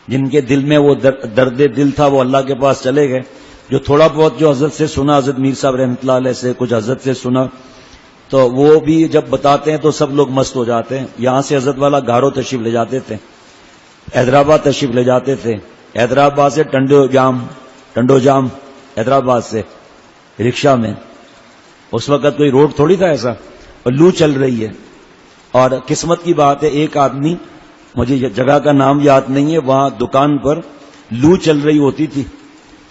جن کے دل میں وہ درد دل تھا وہ اللہ کے پاس چلے گئے. جو تھوڑا بہت جو حضرت سے سنا، حضرت میر صاحب رحمۃ اللہ علیہ سے کچھ حضرت سے سنا، تو وہ بھی جب بتاتے ہیں تو سب لوگ مست ہو جاتے ہیں. یہاں سے حضرت والا گھارو تشریف لے جاتے تھے، حیدرآباد تشریف لے جاتے تھے، حیدرآباد سے ٹنڈو جام حیدرآباد سے رکشا میں. اس وقت کوئی روڈ تھوڑی تھا ایسا، اور لو چل رہی ہے. اور قسمت کی بات ہے، ایک آدمی، مجھے جگہ کا نام یاد نہیں ہے، وہاں دکان پر لو چل رہی ہوتی تھی،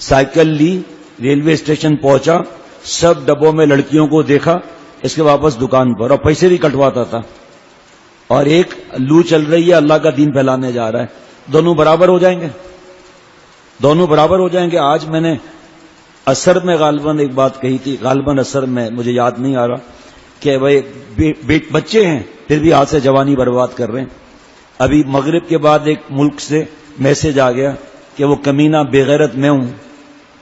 سائیکل لی، ریلوے اسٹیشن پہنچا، سب ڈبوں میں لڑکیوں کو دیکھا، اس کے واپس دکان پر، اور پیسے بھی کٹواتا تھا. اور ایک لو چل رہی ہے، اللہ کا دین پھیلانے جا رہا ہے. دونوں برابر ہو جائیں گے، دونوں برابر ہو جائیں گے. آج میں نے اثر میں غالباً ایک بات کہی تھی، غالباً اثر میں، مجھے یاد نہیں آ رہا، کہ بھائی بچے ہیں پھر بھی ہاتھ سے جوانی برباد کر رہے ہیں. ابھی مغرب کے بعد ایک ملک سے میسج آ گیا کہ وہ کمینہ بے غیرت میں ہوں،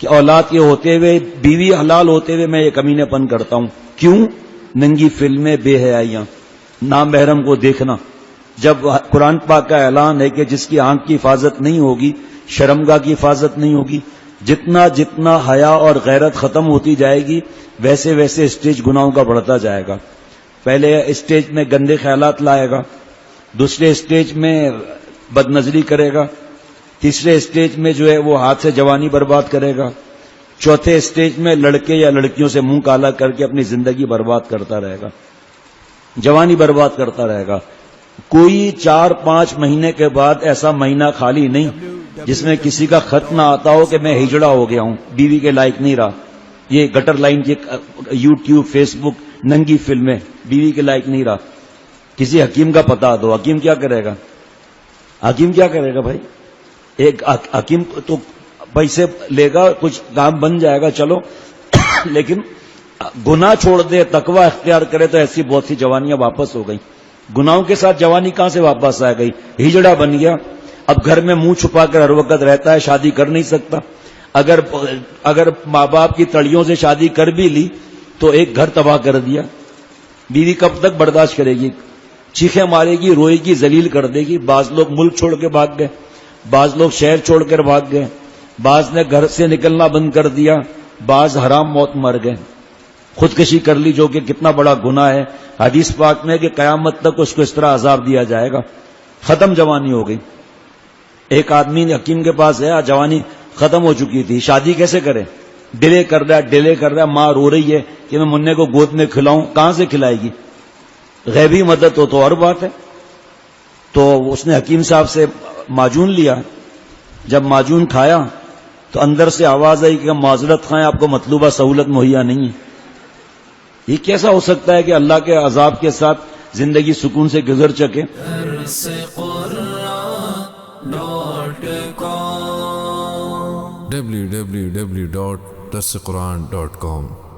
کہ اولاد کے ہوتے ہوئے، بیوی حلال ہوتے ہوئے میں یہ کمینے پن کرتا ہوں. کیوں؟ ننگی فلمیں، بے حیائیاں، نامحرم کو دیکھنا. جب قرآن پاک کا اعلان ہے کہ جس کی آنکھ کی حفاظت نہیں ہوگی، شرمگاہ کی حفاظت نہیں ہوگی، جتنا جتنا حیا اور غیرت ختم ہوتی جائے گی ویسے ویسے اسٹیج گناہوں کا بڑھتا جائے گا. پہلے اسٹیج میں گندے خیالات لائے گا، دوسرے اسٹیج میں بد نظری کرے گا، تیسرے اسٹیج میں جو ہے وہ ہاتھ سے جوانی برباد کرے گا، چوتھے اسٹیج میں لڑکے یا لڑکیوں سے منہ کالا کر کے اپنی زندگی برباد کرتا رہے گا، جوانی برباد کرتا رہے گا. کوئی 4-5 مہینے کے بعد ایسا مہینہ خالی نہیں جس میں کسی کا خط نہ آتا ہو کہ میں ہجڑا ہو گیا ہوں، بیوی کے لائق نہیں رہا. یہ گٹر لائن کی یوٹیوب، فیس بک، ننگی فلمیں، بیوی کے لائق نہیں رہا. کسی حکیم کا پتا دو، حکیم کیا کرے گا؟ حکیم کیا کرے گا بھائی؟ ایک حکیم تو پیسے لے گا، کچھ کام بن جائے گا، چلو، لیکن گناہ چھوڑ دے، تقوی اختیار کرے تو ایسی بہت سی جوانیاں واپس ہو گئی. گناہوں کے ساتھ جوانی کہاں سے واپس آ گئی؟ ہجڑا بن گیا. اب گھر میں منہ چھپا کر ہر وقت رہتا ہے، شادی کر نہیں سکتا. اگر ماں باپ کی تڑیوں سے شادی کر بھی لی تو ایک گھر تباہ کر دیا. بیوی کب تک برداشت کرے گی؟ چیخیں مارے گی، روئے گی، ذلیل کر دے گی. بعض لوگ ملک چھوڑ کے بھاگ گئے، بعض لوگ شہر چھوڑ کر بھاگ گئے، بعض نے گھر سے نکلنا بند کر دیا، بعض حرام موت مر گئے، خودکشی کر لی، جو کہ کتنا بڑا گناہ ہے. حدیث پاک میں کہ قیامت تک اس کو اس طرح عذاب دیا جائے گا. ختم جوانی ہو گئی. ایک آدمی نے حکیم کے پاس ہے، جوانی ختم ہو چکی تھی، شادی کیسے کرے؟ ڈیلے کر رہا ہے. ماں رو رہی ہے کہ میں منہ کو گود میں کھلاؤں، کہاں سے کھلائے گی؟ غیبی مدد ہو تو اور بات ہے. تو اس نے حکیم صاحب سے معجون لیا. جب معجون کھایا تو اندر سے آواز آئی کہ معذرت خواہیں، آپ کو مطلوبہ سہولت مہیا نہیں ہے. یہ کیسا ہو سکتا ہے کہ اللہ کے عذاب کے ساتھ زندگی سکون سے گزر سکے؟ www.darsequran.com